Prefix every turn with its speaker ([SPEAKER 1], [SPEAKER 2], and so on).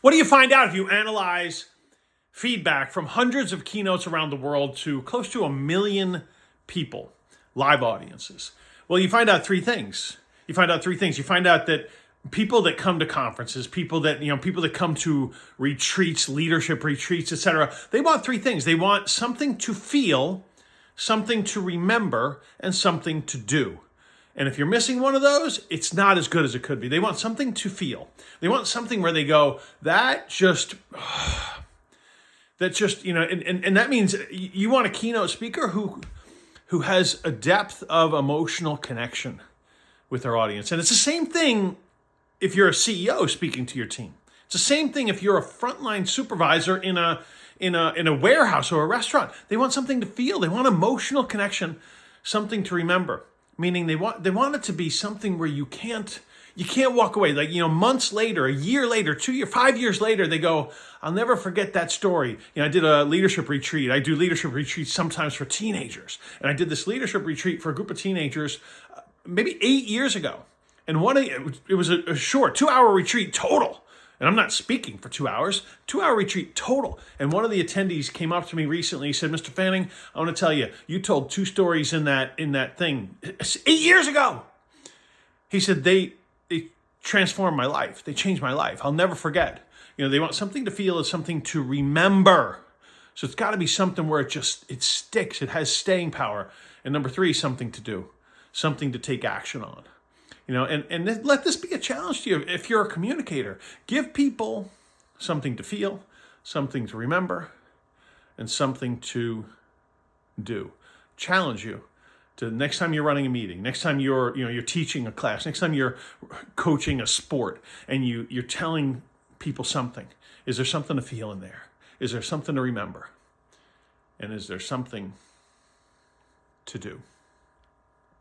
[SPEAKER 1] What do you find out if you analyze feedback from hundreds of keynotes around the world to close to 1 million people, live audiences? Well, you find out three things. You find out that people that come to conferences, people that come to retreats, leadership retreats, etc., they want three things. They want something to feel, something to remember, and something to do. And if you're missing one of those, it's not as good as it could be. They want something to feel. They want something where they go, and that means you want a keynote speaker who has a depth of emotional connection with their audience. And it's the same thing if you're a CEO speaking to your team. It's the same thing if you're a frontline supervisor in a warehouse or a restaurant. They want something to feel. They want emotional connection, something to remember. Meaning they want it to be something where you can't walk away. Like, months later, a year later, 2 years, 5 years later, they go, I'll never forget that story. I did a leadership retreat. I do leadership retreats sometimes for teenagers. And I did this leadership retreat for a group of teenagers maybe 8 years ago. And it was a short 2-hour retreat total. And I'm not speaking for 2 hours, 2-hour retreat total. And one of the attendees came up to me recently. He said, Mr. Fanning, I want to tell you, you told 2 stories in that thing 8 years ago. He said, they transformed my life. They changed my life. I'll never forget. They want something to feel and something to remember. So it's got to be something where it sticks. It has staying power. And number 3, something to do, something to take action on. And let this be a challenge to you. If you're a communicator, give people something to feel, something to remember, and something to do. Challenge you to next time you're running a meeting, next time you're teaching a class, next time you're coaching a sport, and you're telling people something. Is there something to feel in there? Is there something to remember? And is there something to do?